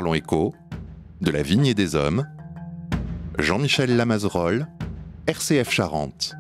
Parlons Éco, de la Vigne et des Hommes, Jean-Michel Lamazerolle, RCF Charente.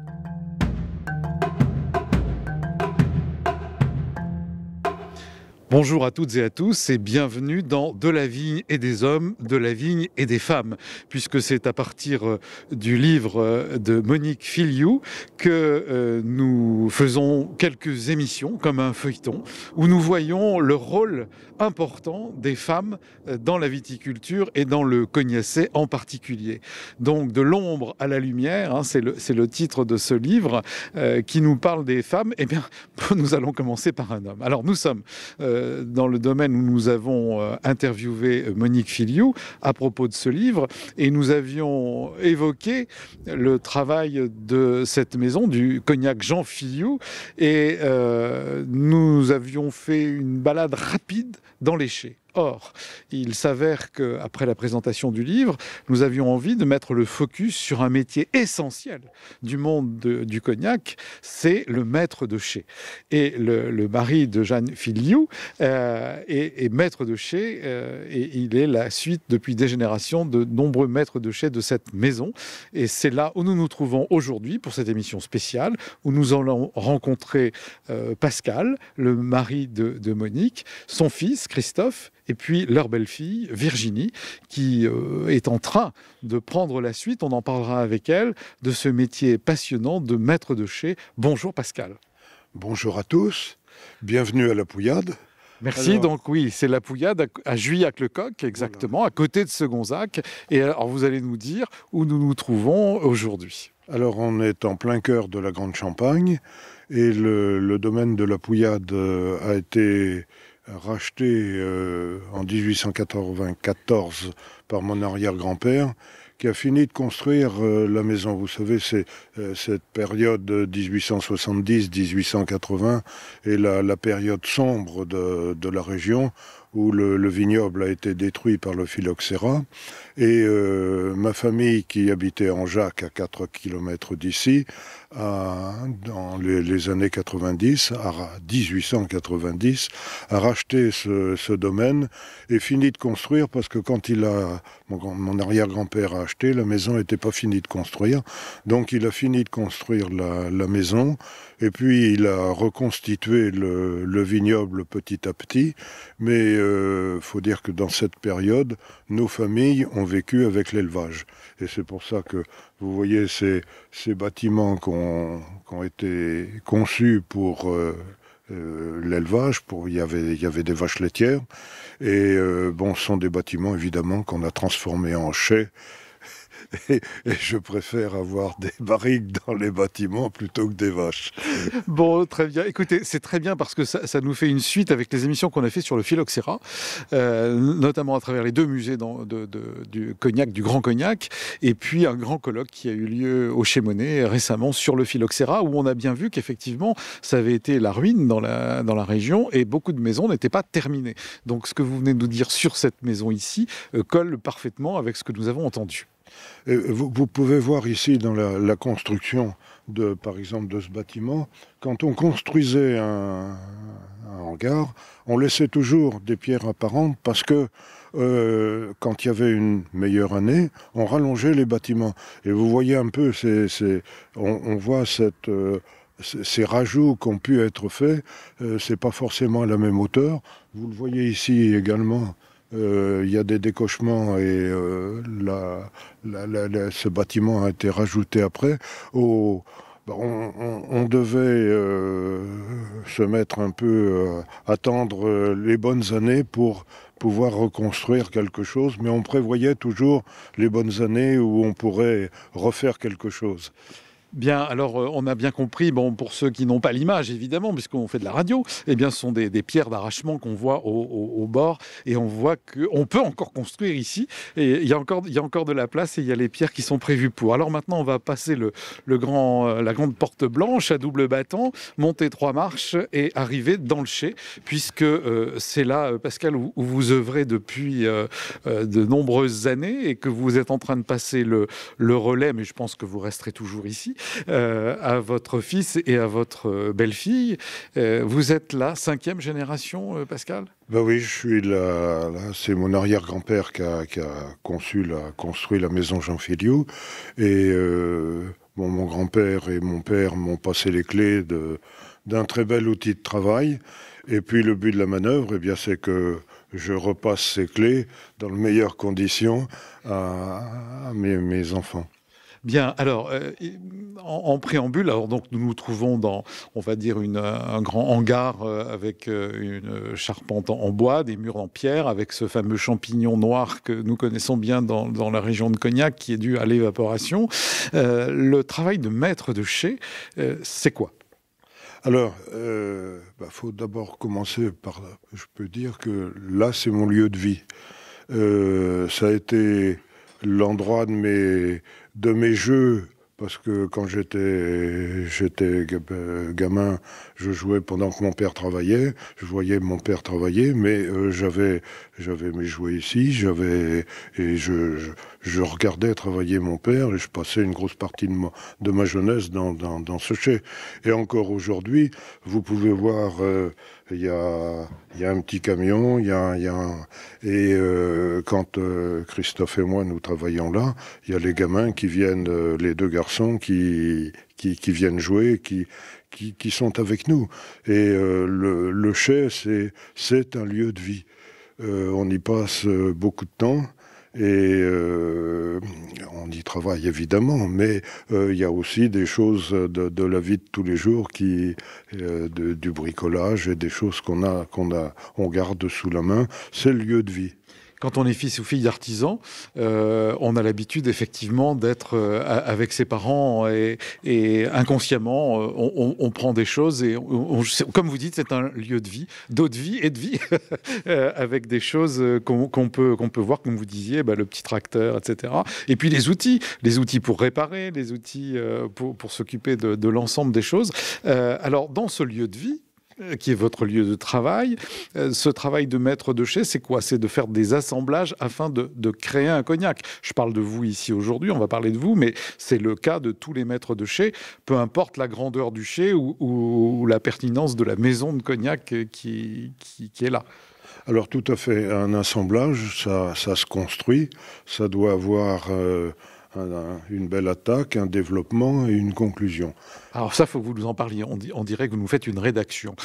Bonjour à toutes et à tous et bienvenue dans De la Vigne et des Hommes, de la Vigne et des Femmes, puisque c'est à partir du livre de Monique Filiou que nous faisons quelques émissions comme un feuilleton où nous voyons le rôle important des femmes dans la viticulture et dans le cognacé en particulier. Donc de l'ombre à la lumière, c'est le titre de ce livre qui nous parle des femmes. Eh bien, nous allons commencer par un homme. Alors nous sommes dans le domaine où nous avons interviewé Monique Filiou à propos de ce livre et nous avions évoqué le travail de cette maison, du cognac Jean Filiou, et nous avions fait une balade rapide dans les chais. Or, il s'avère qu'après la présentation du livre, nous avions envie de mettre le focus sur un métier essentiel du monde du cognac, c'est le maître de chai. Et le mari de Jeanne Filiou est maître de chai et il est la suite depuis des générations de nombreux maîtres de chai de cette maison. Et c'est là où nous nous trouvons aujourd'hui pour cette émission spéciale, où nous allons rencontrer Pascal, le mari de Monique, son fils Christophe, et puis leur belle-fille, Virginie, qui est en train de prendre la suite. On en parlera avec elle de ce métier passionnant de maître de chai. Bonjour Pascal. Bonjour à tous, bienvenue à la Pouillade. Merci. Alors, donc oui, c'est la Pouillade à Juillac-le-Coq, exactement, voilà, à côté de Segonzac. Et alors vous allez nous dire où nous nous trouvons aujourd'hui. Alors on est en plein cœur de la Grande Champagne et le domaine de la Pouillade a été racheté en 1894 par mon arrière-grand-père, qui a fini de construire la maison. Vous savez, c'est cette période 1870-1880 est la période sombre de la région, où le vignoble a été détruit par le phylloxéra. Et ma famille, qui habitait en Jacques, à 4 km d'ici, dans les années 1890, a racheté ce domaine et fini de construire, parce que quand mon arrière-grand-père a acheté, la maison n'était pas finie de construire. Donc il a fini de construire la maison, et puis il a reconstitué le vignoble petit à petit. Mais faut dire que dans cette période, nos familles ont vécu avec l'élevage. Et c'est pour ça que vous voyez ces bâtiments qui ont été conçus pour l'élevage. Il y avait des vaches laitières. Et ce sont des bâtiments évidemment qu'on a transformés en chais. Et je préfère avoir des barriques dans les bâtiments plutôt que des vaches. Bon, très bien. Écoutez, c'est très bien parce que ça nous fait une suite avec les émissions qu'on a fait sur le phylloxéra, notamment à travers les deux musées du cognac, du Grand Cognac, et puis un grand colloque qui a eu lieu au Chai Monnet récemment sur le phylloxéra, où on a bien vu qu'effectivement, ça avait été la ruine dans la région et beaucoup de maisons n'étaient pas terminées. Donc, ce que vous venez de nous dire sur cette maison ici colle parfaitement avec ce que nous avons entendu. Et vous pouvez voir ici dans la construction par exemple de ce bâtiment, quand on construisait un hangar, on laissait toujours des pierres apparentes parce que quand il y avait une meilleure année, on rallongeait les bâtiments. Et vous voyez un peu, on voit ces rajouts qui ont pu être faits, c'est pas forcément à la même hauteur. Vous le voyez ici également. Il y a des décochements et ce bâtiment a été rajouté après. On devait se mettre un peu, attendre les bonnes années pour pouvoir reconstruire quelque chose, mais on prévoyait toujours les bonnes années où on pourrait refaire quelque chose. Bien, alors on a bien compris, pour ceux qui n'ont pas l'image évidemment, puisqu'on fait de la radio, ce sont des pierres d'arrachement qu'on voit au bord, et on voit qu'on peut encore construire ici, et il y a encore de la place, et il y a les pierres qui sont prévues pour. Alors maintenant on va passer la grande porte blanche à double battant, monter 3 marches et arriver dans le chai, puisque c'est là, Pascal, où vous œuvrez depuis de nombreuses années, et que vous êtes en train de passer le relais, mais je pense que vous resterez toujours ici. à votre fils et à votre belle-fille. Vous êtes la 5e génération, Pascal ? Ben oui, je suis là, c'est mon arrière-grand-père qui a construit la maison Jean Filiou. Et mon grand-père et mon père m'ont passé les clés d'un très bel outil de travail. Et puis le but de la manœuvre, eh bien, c'est que je repasse ces clés dans les meilleures conditions à mes enfants. Bien, alors, en préambule, alors donc nous nous trouvons dans, on va dire, un grand hangar avec une charpente en bois, des murs en pierre, avec ce fameux champignon noir que nous connaissons bien dans la région de Cognac, qui est dû à l'évaporation. Le travail de maître de chai, c'est quoi ? Alors, faut d'abord commencer par, je peux dire que là, c'est mon lieu de vie. Ça a été l'endroit de mes jeux, parce que quand j'étais gamin, je jouais pendant que mon père travaillait, je voyais mon père travailler, mais j'avais mes jouets ici, je regardais travailler mon père et je passais une grosse partie de ma jeunesse dans ce chai. Et encore aujourd'hui, vous pouvez voir, il y a un petit camion, quand Christophe et moi nous travaillons là, il y a les gamins qui viennent, les 2 garçons qui viennent jouer, qui sont avec nous. Et le chai, c'est un lieu de vie. On y passe beaucoup de temps. Et on y travaille évidemment, mais il y a aussi des choses de la vie de tous les jours du bricolage et des choses on garde sous la main. C'est le lieu de vie. Quand on est fils ou fille d'artisan, on a l'habitude effectivement d'être avec ses parents et inconsciemment, on prend des choses et comme vous dites, c'est un lieu de vie, d'eau de vie et de vie, avec des choses qu'on peut voir, comme vous disiez, le petit tracteur, etc. Et puis les outils pour réparer, les outils pour s'occuper de l'ensemble des choses. Alors, dans ce lieu de vie, qui est votre lieu de travail. Ce travail de maître de chai, c'est quoi ? C'est de faire des assemblages afin de créer un cognac. Je parle de vous ici aujourd'hui, on va parler de vous, mais c'est le cas de tous les maîtres de chai, peu importe la grandeur du chai ou la pertinence de la maison de cognac qui est là. Alors tout à fait, un assemblage, ça se construit, ça doit avoir une belle attaque, un développement et une conclusion. Alors ça, il faut que vous nous en parliez. On dirait que vous nous faites une rédaction.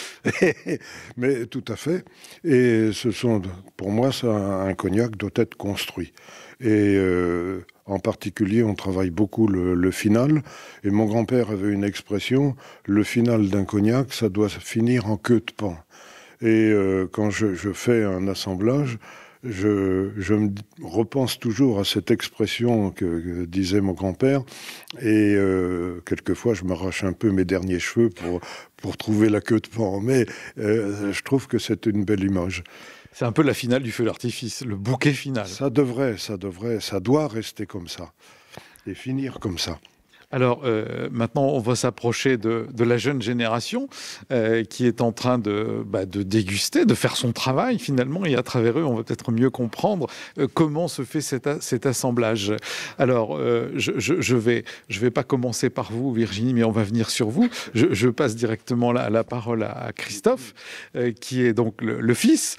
Mais tout à fait. Et pour moi, un cognac doit être construit. Et en particulier, on travaille beaucoup le final. Et mon grand-père avait une expression, le final d'un cognac, ça doit finir en queue de pain. Et quand je fais un assemblage, je me repense toujours à cette expression que disait mon grand-père et quelquefois je m'arrache un peu mes derniers cheveux pour trouver la queue de pain, mais je trouve que c'est une belle image. C'est un peu la finale du feu d'artifice, le bouquet final. Ça doit rester comme ça et finir comme ça. Alors maintenant, on va s'approcher de la jeune génération qui est en train de déguster, de faire son travail finalement, et à travers eux, on va peut-être mieux comprendre comment se fait cet assemblage. Alors, je vais pas commencer par vous, Virginie, mais on va venir sur vous. Je passe directement la parole à Christophe, qui est donc le fils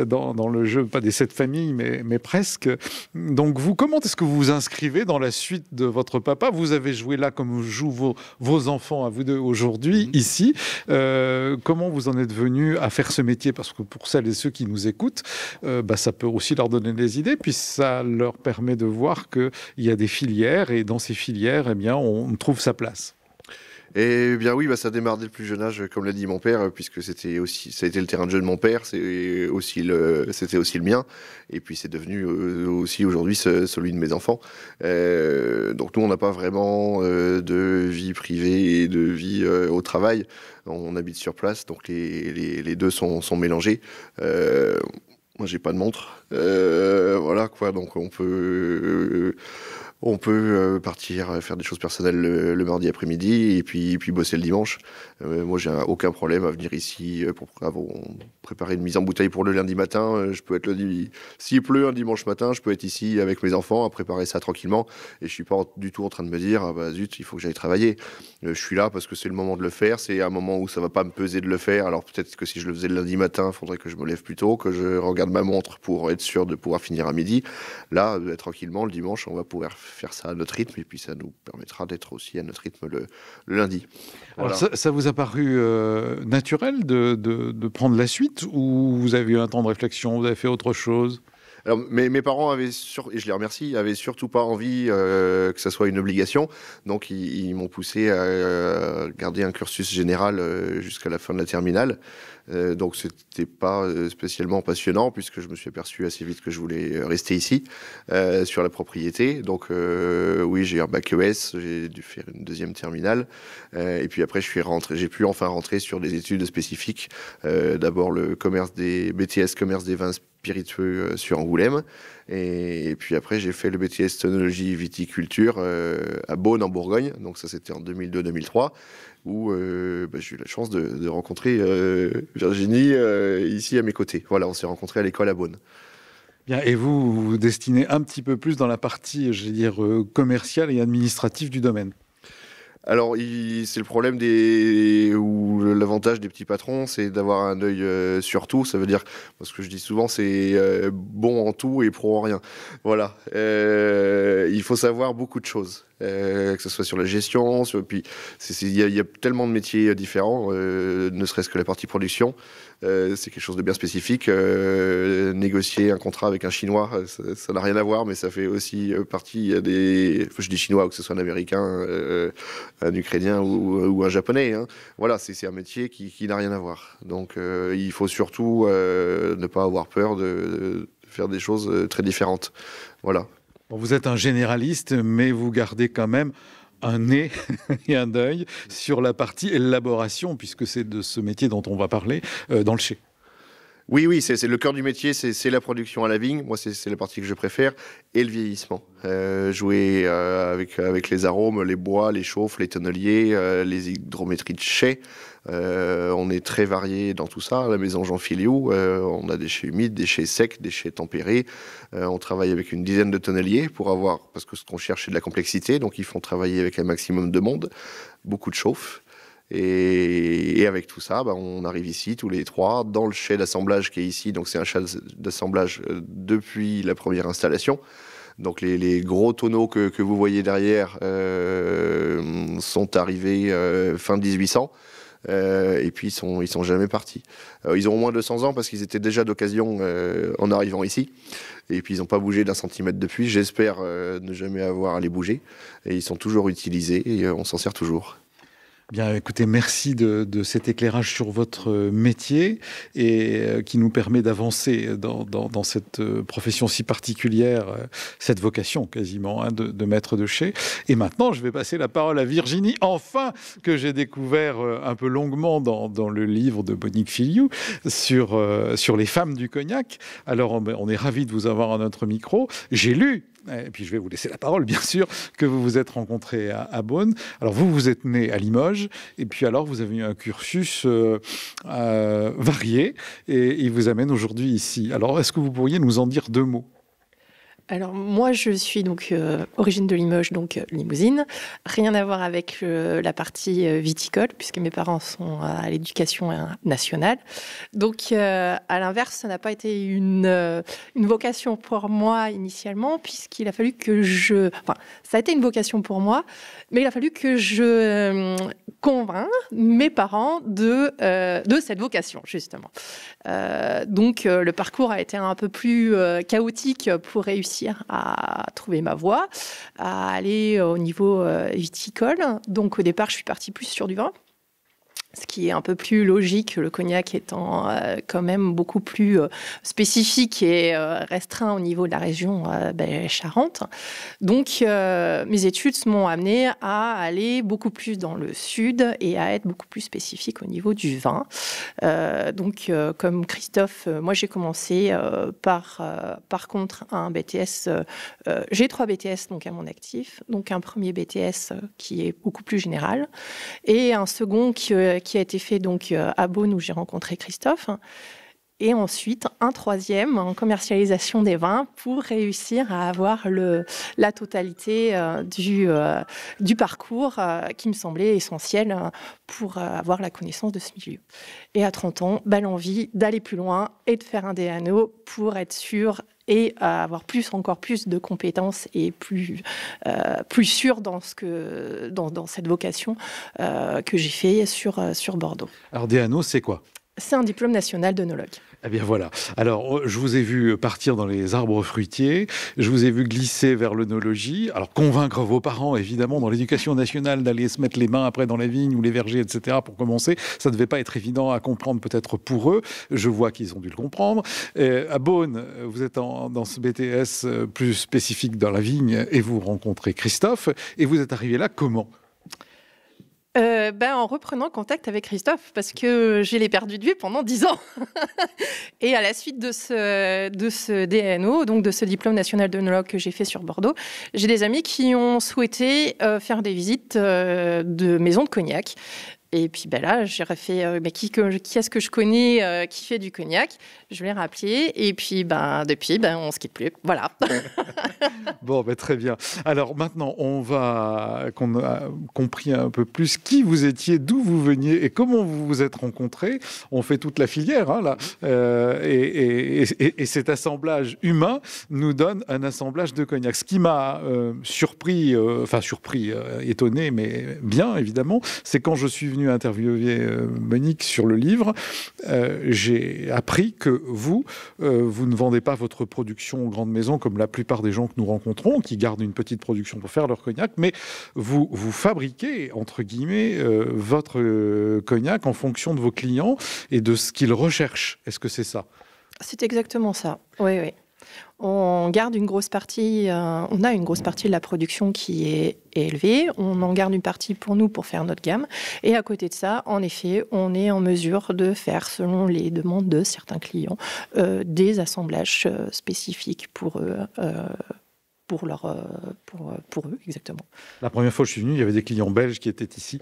dans le jeu, pas des 7 familles, mais presque. Donc vous, comment est-ce que vous vous inscrivez dans la suite de votre papa ? Vous avez joué là comme jouent vos enfants à vous deux aujourd'hui, ici. Comment vous en êtes venu à faire ce métier ? Parce que pour celles et ceux qui nous écoutent, ça peut aussi leur donner des idées, puis ça leur permet de voir qu'il y a des filières, et dans ces filières, eh bien, on trouve sa place. Eh bien oui, ça démarre dès le plus jeune âge, comme l'a dit mon père, puisque ça a été le terrain de jeu de mon père, c'était aussi le mien, et puis c'est devenu aussi aujourd'hui celui de mes enfants. Donc nous, on n'a pas vraiment de vie privée et de vie au travail. On habite sur place, donc les deux sont mélangés. Moi, j'ai pas de montre, voilà quoi, donc on peut On peut partir faire des choses personnelles le mardi après-midi et puis bosser le dimanche. Moi, j'ai aucun problème à venir ici pour préparer une mise en bouteille pour le lundi matin. Je peux être s'il pleut un dimanche matin, je peux être ici avec mes enfants à préparer ça tranquillement. Et je suis pas du tout en train de me dire ah bah zut, il faut que j'aille travailler. Je suis là parce que c'est le moment de le faire. C'est un moment où ça va pas me peser de le faire. Alors peut-être que si je le faisais le lundi matin, il faudrait que je me lève plus tôt, que je regarde ma montre pour être sûr de pouvoir finir à midi. Là, tranquillement, le dimanche, on va pouvoir faire ça à notre rythme et puis ça nous permettra d'être aussi à notre rythme le lundi. Voilà. Alors ça vous a paru naturel de prendre la suite ou vous avez eu un temps de réflexion, vous avez fait autre chose? Alors, mes parents avaient, et je les remercie, avaient surtout pas envie que ça soit une obligation. Donc, ils m'ont poussé à garder un cursus général jusqu'à la fin de la terminale. Donc, c'était pas spécialement passionnant puisque je me suis aperçu assez vite que je voulais rester ici, sur la propriété. Donc, oui, j'ai eu un bac ES, j'ai dû faire une deuxième terminale. Et puis après, j'ai pu enfin rentrer sur des études spécifiques. D'abord, le BTS commerce des vins spiritueux sur Angoulême. Et puis après, j'ai fait le BTS Œnologie Viticulture à Beaune en Bourgogne. Donc ça, c'était en 2002-2003, où j'ai eu la chance de rencontrer Virginie ici à mes côtés. Voilà, on s'est rencontrés à l'école à Beaune. Bien, et vous vous destinez un petit peu plus dans la partie, je vais dire, commerciale et administrative du domaine. Alors, c'est le problème ou l'avantage des petits patrons, c'est d'avoir un œil sur tout. Ça veut dire, ce que je dis souvent, c'est bon en tout et pro en rien. Voilà. Il faut savoir beaucoup de choses. Que ce soit sur la gestion, puis il y a tellement de métiers différents, ne serait-ce que la partie production. C'est quelque chose de bien spécifique. Négocier un contrat avec un Chinois, ça n'a rien à voir, mais ça fait aussi partie je dis Chinois, ou que ce soit un Américain, un Ukrainien ou un Japonais. Hein. Voilà, c'est un métier qui n'a rien à voir. Donc il faut surtout ne pas avoir peur de faire des choses très différentes. Voilà. Bon, vous êtes un généraliste, mais vous gardez quand même un nez et un œil sur la partie élaboration, puisque c'est de ce métier dont on va parler dans le chai. Oui, c'est le cœur du métier, c'est la production à la vigne. Moi, c'est la partie que je préfère. Et le vieillissement. Jouer avec les arômes, les bois, les chauffes, les tonneliers, les hydrométries de chai. On est très varié dans tout ça. À la maison Jean Filiou, on a des chais humides, des chais secs, des chais tempérés. On travaille avec une dizaine de tonneliers parce que ce qu'on cherche, c'est de la complexité. Donc, ils font travailler avec un maximum de monde. Beaucoup de chauffe. Et avec tout ça, on arrive ici tous les trois dans le chai d'assemblage qui est ici. Donc c'est un chai d'assemblage depuis la première installation. Donc les gros tonneaux que vous voyez derrière sont arrivés fin 1800. Et puis ils sont jamais partis. Ils ont au moins 200 ans parce qu'ils étaient déjà d'occasion en arrivant ici. Et puis ils n'ont pas bougé d'un centimètre depuis. J'espère ne jamais avoir à les bouger. Et ils sont toujours utilisés et on s'en sert toujours. Bien, écoutez, merci de cet éclairage sur votre métier et qui nous permet d'avancer dans cette profession si particulière, cette vocation quasiment de maître de chai. Et maintenant, je vais passer la parole à Virginie, enfin, que j'ai découvert un peu longuement dans le livre de Monique Filiou sur les femmes du cognac. Alors, on est ravis de vous avoir à notre micro. J'ai lu, et puis je vais vous laisser la parole, bien sûr, que vous vous êtes rencontrés à Beaune. Alors, vous êtes né à Limoges, et puis alors, vous avez eu un cursus varié, et il vous amène aujourd'hui ici. Alors, est-ce que vous pourriez nous en dire deux mots ? Alors moi je suis donc origine de Limoges, donc limousine, rien à voir avec la partie viticole puisque mes parents sont à l'éducation nationale. Donc à l'inverse, ça n'a pas été une vocation pour moi initialement puisqu'il a fallu que ça a été une vocation pour moi, mais il a fallu que je convainc mes parents de cette vocation justement. Donc le parcours a été un peu plus chaotique pour réussir à trouver ma voie, à aller au niveau viticole. Donc au départ, je suis partie plus sur du vin. ce qui est un peu plus logique, le cognac étant quand même beaucoup plus spécifique et restreint au niveau de la région Charente. Donc, mes études m'ont amené à aller beaucoup plus dans le sud et à être beaucoup plus spécifique au niveau du vin. Donc, comme Christophe, moi j'ai commencé par contre un BTS. J'ai 3 BTS donc, à mon actif. Donc, un premier BTS qui est beaucoup plus général et un second qui a été fait donc à Beaune où j'ai rencontré Christophe. Et ensuite, un troisième en commercialisation des vins pour réussir à avoir la totalité du parcours qui me semblait essentiel pour avoir la connaissance de ce milieu. Et à 30 ans, l'envie d'aller plus loin et de faire un DNO pour être sûr et avoir encore plus de compétences et plus sûr dans cette vocation que j'ai fait sur Bordeaux. Alors, DANO, c'est quoi ? C'est un diplôme national d'œnologue. Eh bien voilà. Alors, je vous ai vu partir dans les arbres fruitiers, je vous ai vu glisser vers l'œnologie. Alors, convaincre vos parents, évidemment, dans l'éducation nationale, d'aller se mettre les mains après dans la vigne ou les vergers, etc., pour commencer, ça ne devait pas être évident à comprendre peut-être pour eux. Je vois qu'ils ont dû le comprendre. À Beaune, vous êtes dans ce BTS plus spécifique dans la vigne et vous rencontrez Christophe. Et vous êtes arrivé là comment ? En reprenant contact avec Christophe, parce que je l'ai perdu de vue pendant 10 ans. Et à la suite de ce DNO, donc de ce diplôme national d'œnologue que j'ai fait sur Bordeaux, j'ai des amis qui ont souhaité faire des visites de maisons de cognac. Et puis là, j'ai refait qui est-ce que je connais qui fait du cognac. Je l'ai rappelé. Et puis depuis, on ne se quitte plus. Voilà. Bon, très bien. Alors maintenant, qu'on a compris un peu plus qui vous étiez, d'où vous veniez et comment vous vous êtes rencontrés. On fait toute la filière, là. Et cet assemblage humain nous donne un assemblage de cognac. Ce qui m'a étonné, mais bien évidemment, c'est quand je suis venu interviewer Monique sur le livre, j'ai appris que vous ne vendez pas votre production aux grandes maisons comme la plupart des gens que nous rencontrons, qui gardent une petite production pour faire leur cognac, mais vous fabriquez, entre guillemets, votre cognac en fonction de vos clients et de ce qu'ils recherchent. Est-ce que c'est ça ? C'est exactement ça, oui. On garde une grosse partie, on a une grosse partie de la production qui est élevée. On en garde une partie pour nous pour faire notre gamme. Et à côté de ça, en effet, on est en mesure de faire, selon les demandes de certains clients, des assemblages spécifiques pour eux. Pour eux, exactement. La première fois que je suis venu, il y avait des clients belges qui étaient ici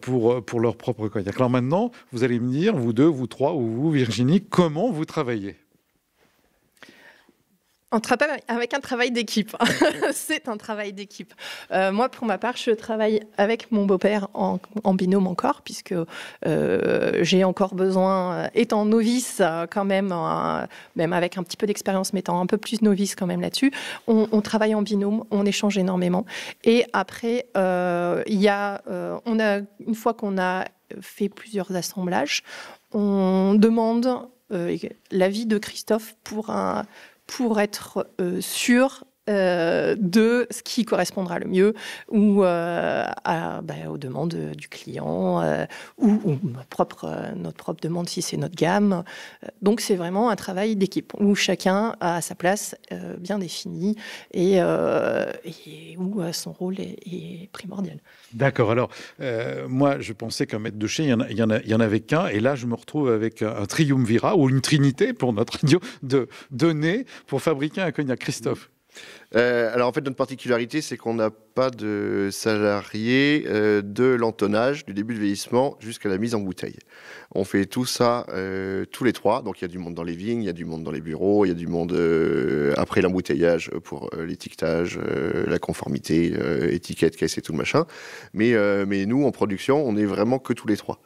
pour leur propre cognac. Alors maintenant, vous allez me dire, vous deux, vous trois, ou vous, Virginie, comment vous travaillez ? Avec un travail d'équipe. C'est un travail d'équipe. Moi, pour ma part, je travaille avec mon beau-père en binôme encore, puisque j'ai encore besoin, étant novice quand même, même avec un petit peu d'expérience, mais étant un peu plus novice quand même là-dessus, on travaille en binôme, on échange énormément. Et après, une fois qu'on a fait plusieurs assemblages, on demande l'avis de Christophe pour être sûr de ce qui correspondra le mieux ou aux demandes du client ou notre propre demande si c'est notre gamme. Donc c'est vraiment un travail d'équipe où chacun a sa place bien définie et où son rôle est primordial. D'accord. Alors, moi, je pensais qu'un maître de chai, il y en avait qu'un. Et là, je me retrouve avec un triumvirat ou une trinité pour notre radio de données pour fabriquer un cognac. Christophe. Alors en fait, notre particularité, c'est qu'on n'a pas de salariés de l'entonnage, du début de vieillissement jusqu'à la mise en bouteille. On fait tout ça tous les trois. Donc il y a du monde dans les vignes, il y a du monde dans les bureaux, il y a du monde après l'embouteillage pour l'étiquetage, la conformité, étiquette, caisse et tout le machin. Mais nous, en production, on est vraiment que tous les trois.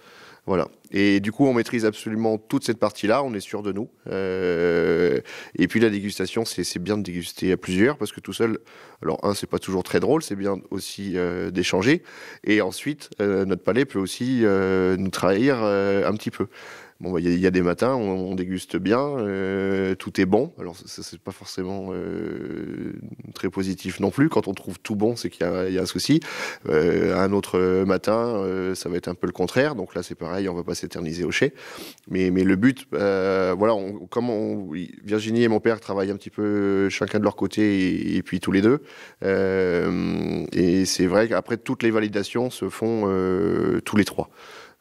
Voilà. Et du coup, on maîtrise absolument toute cette partie-là, on est sûr de nous. Et puis la dégustation, c'est bien de déguster à plusieurs, parce que tout seul, alors c'est pas toujours très drôle, c'est bien aussi d'échanger. Et ensuite, notre palais peut aussi nous trahir un petit peu. Bon, il y a des matins, on déguste bien, tout est bon. Alors, c'est pas forcément très positif non plus. Quand on trouve tout bon, c'est qu'il y a un souci. Un autre matin, ça va être un peu le contraire. Donc là, c'est pareil, on va pas s'éterniser au chai. Mais le but, voilà, Virginie et mon père travaillent un petit peu chacun de leur côté et puis tous les deux. Et c'est vrai qu'après, toutes les validations se font tous les trois.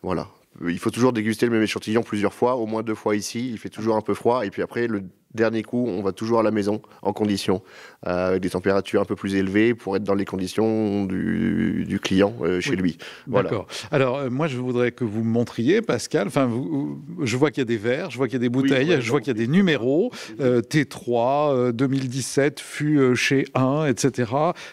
Voilà. Il faut toujours déguster le même échantillon plusieurs fois, au moins 2 fois ici. Il fait toujours un peu froid. Et puis après, le dernier coup, on va toujours à la maison, en condition, avec des températures un peu plus élevées pour être dans les conditions du client chez lui. Voilà. D'accord. Alors, moi, je voudrais que vous me montriez, Pascal. Enfin, je vois qu'il y a des verres, je vois qu'il y a des bouteilles, je vois qu'il y a des numéros. T3, 2017, fût chez 1, etc.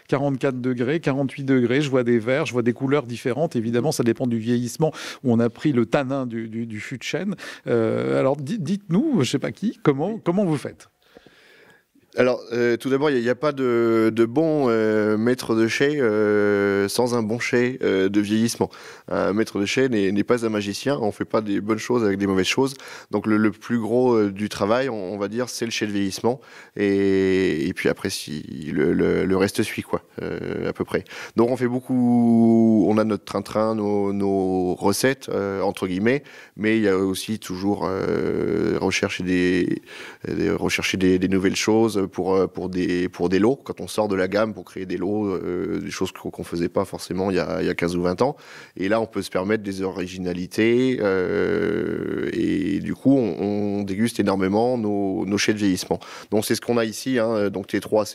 44 degrés, 48 degrés. Je vois des verres, je vois des couleurs différentes. Évidemment, ça dépend du vieillissement où on a pris le tanin du fût de chêne. Alors, dites-nous, je ne sais pas qui, comment vous faites? Alors, tout d'abord, il n'y a pas de bon maître de chai sans un bon chai de vieillissement. Un maître de chai n'est pas un magicien, on ne fait pas des bonnes choses avec des mauvaises choses. Donc, le plus gros du travail, on va dire, c'est le chai de vieillissement. Et puis après, le reste suit, quoi, à peu près. Donc, on fait beaucoup, on a notre train-train, nos recettes, entre guillemets, mais il y a aussi toujours rechercher des nouvelles choses pour des lots, quand on sort de la gamme pour créer des lots, des choses qu'on faisait pas forcément il y a 15 ou 20 ans. Et là, on peut se permettre des originalités et du coup, on déguste énormément nos chais de vieillissement. Donc, c'est ce qu'on a ici. Hein. Donc, T3,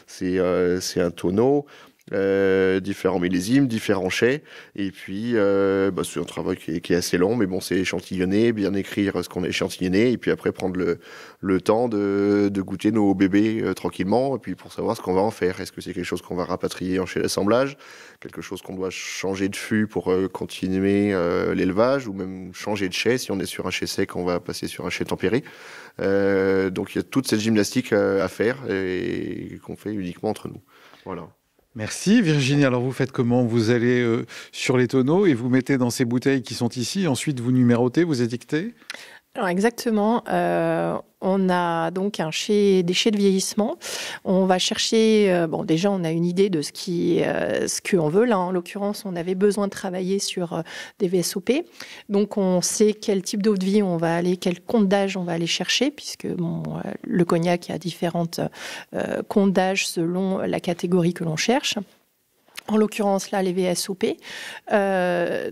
c'est un tonneau. Différents millésimes, différents chais, et puis c'est un travail qui est assez long, mais bon, c'est échantillonner, bien écrire ce qu'on a échantillonné, et puis après prendre le temps de goûter nos bébés tranquillement, et puis pour savoir ce qu'on va en faire. Est-ce que c'est quelque chose qu'on va rapatrier en chai d'assemblage, quelque chose qu'on doit changer de fût pour continuer l'élevage, ou même changer de chai, si on est sur un chai sec, on va passer sur un chai tempéré. Donc il y a toute cette gymnastique à faire, et qu'on fait uniquement entre nous. Voilà. Merci Virginie. Alors vous faites comment? Vous allez sur les tonneaux et vous mettez dans ces bouteilles qui sont ici. Ensuite vous numérotez, vous étiquetez? Alors exactement, on a donc des chais de vieillissement. On va chercher, déjà on a une idée de ce qu'on veut. Là en l'occurrence, on avait besoin de travailler sur des VSOP. Donc on sait quel type d'eau de vie on va aller, quel compte d'âge on va aller chercher, puisque le cognac a différentes comptes d'âge selon la catégorie que l'on cherche. En l'occurrence, là, les VSOP.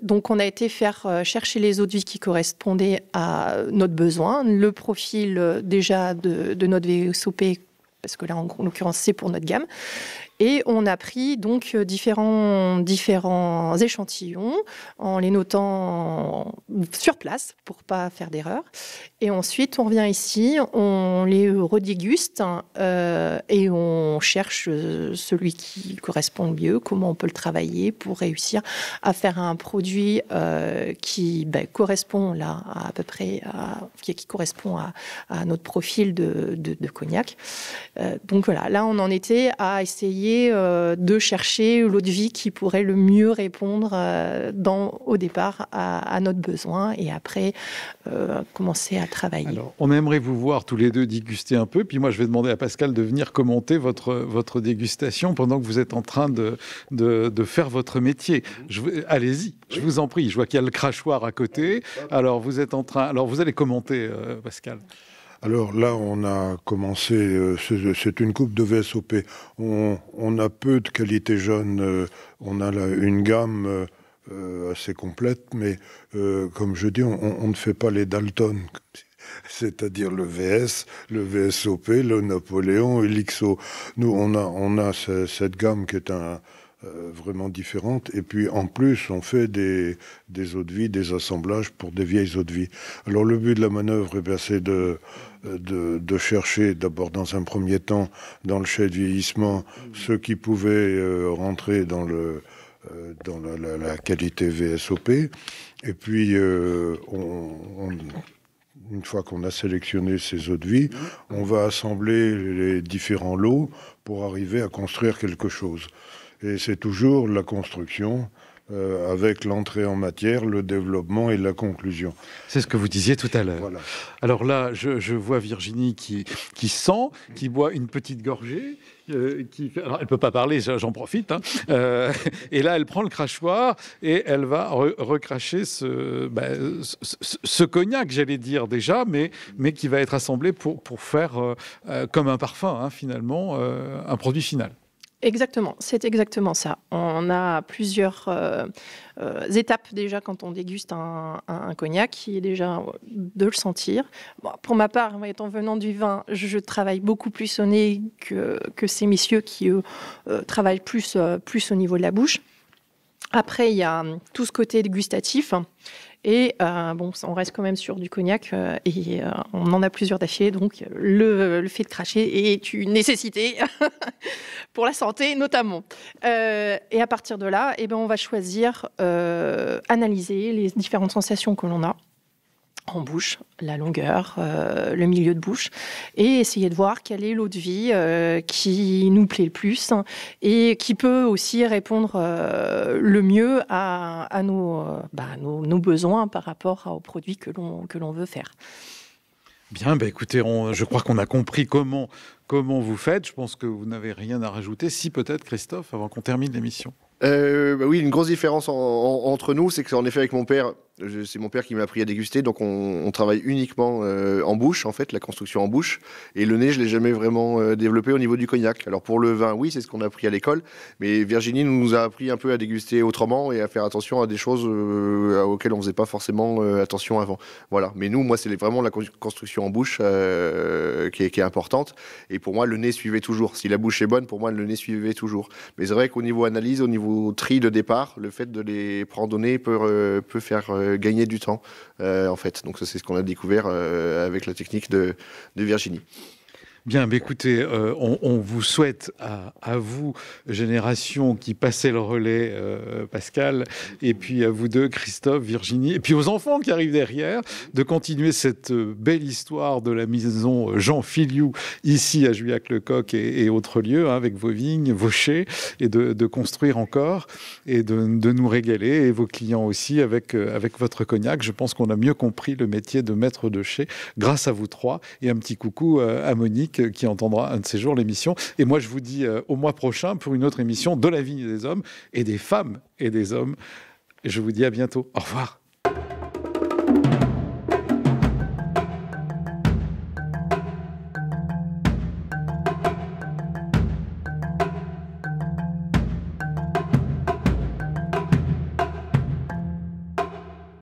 Donc, on a été faire chercher les eaux de vie qui correspondaient à notre besoin. Le profil déjà de notre VSOP, parce que là, en l'occurrence, c'est pour notre gamme. Et on a pris donc différents échantillons en les notant sur place pour pas faire d'erreur. Et ensuite, on revient ici, on les redéguste et on cherche celui qui correspond le mieux, comment on peut le travailler pour réussir à faire un produit qui correspond là à peu près qui correspond à notre profil de cognac. Donc voilà, là on en était à essayer de chercher l'eau de vie qui pourrait le mieux répondre au départ à notre besoin et après commencer à travailler. Alors, on aimerait vous voir tous les deux déguster un peu, puis moi je vais demander à Pascal de venir commenter votre dégustation pendant que vous êtes en train de faire votre métier. Allez-y, je vous en prie, je vois qu'il y a le crachoir à côté. Alors vous allez commenter, Pascal. Alors là, on a commencé, c'est une coupe de VSOP. On a peu de qualité jeune, on a là une gamme assez complète, mais comme je dis, on ne fait pas les Dalton, c'est-à-dire le VS, le VSOP, le Napoléon et l'XO. Nous, on a cette gamme qui est vraiment différente. Et puis, en plus, on fait des eaux de vie, des assemblages pour des vieilles eaux de vie. Alors, le but de la manœuvre, c'est de chercher, d'abord, dans un premier temps, dans le chai de vieillissement, ceux qui pouvaient rentrer dans la qualité VSOP. Et puis, une fois qu'on a sélectionné ces eaux de vie, on va assembler les différents lots pour arriver à construire quelque chose. Et c'est toujours la construction avec l'entrée en matière, le développement et la conclusion. C'est ce que vous disiez tout à l'heure. Voilà. Alors là, je vois Virginie qui sent, qui boit une petite gorgée. Alors, elle ne peut pas parler, j'en profite. Hein. Et là, elle prend le crachoir et elle va recracher ce cognac, j'allais dire déjà, mais qui va être assemblé pour faire comme un parfum, hein, finalement, un produit final. Exactement, c'est exactement ça. On a plusieurs étapes déjà quand on déguste un cognac, qui est déjà de le sentir. Bon, pour ma part, étant venant du vin, je travaille beaucoup plus au nez que ces messieurs qui, eux, travaillent plus au niveau de la bouche. Après, il y a tout ce côté gustatif. Et on reste quand même sur du cognac et on en a plusieurs d'affilée, donc le fait de cracher est une nécessité pour la santé notamment. Et à partir de là, on va choisir, analyser les différentes sensations que l'on a en bouche, la longueur, le milieu de bouche, et essayer de voir quelle est l'eau de vie qui nous plaît le plus et qui peut aussi répondre le mieux à nos besoins par rapport aux produits que l'on veut faire. Bien, écoutez, je crois qu'on a compris comment vous faites. Je pense que vous n'avez rien à rajouter. Si, peut-être, Christophe, avant qu'on termine l'émission. Oui, une grosse différence entre nous, c'est qu'en effet, avec mon père, c'est mon père qui m'a appris à déguster, donc on travaille uniquement en bouche, en fait, la construction en bouche. Et le nez, je l'ai jamais vraiment développé au niveau du cognac. Alors pour le vin, oui, c'est ce qu'on a appris à l'école, mais Virginie nous a appris un peu à déguster autrement et à faire attention à des choses auxquelles on faisait pas forcément attention avant. Voilà. Mais moi, c'est vraiment la construction en bouche qui est importante. Et pour moi, le nez suivait toujours. Si la bouche est bonne, pour moi, le nez suivait toujours. Mais c'est vrai qu'au niveau analyse, au niveau tri de départ, le fait de les prendre au nez peut faire gagner du temps, en fait. Donc ça, c'est ce qu'on a découvert avec la technique de Virginie. Bien, écoutez, on vous souhaite à vous, génération qui passait le relais, Pascal, et puis à vous deux, Christophe, Virginie, et puis aux enfants qui arrivent derrière, de continuer cette belle histoire de la maison Jean Filiou, ici à Juillac-le-Coq et autres lieux, hein, avec vos vignes, vos chais, et de construire encore, et de nous régaler, et vos clients aussi, avec votre cognac. Je pense qu'on a mieux compris le métier de maître de chai, grâce à vous trois, et un petit coucou à Monique, qui entendra un de ces jours l'émission. Et moi, je vous dis au mois prochain pour une autre émission de la vigne des hommes et des femmes et des hommes. Et je vous dis à bientôt. Au revoir.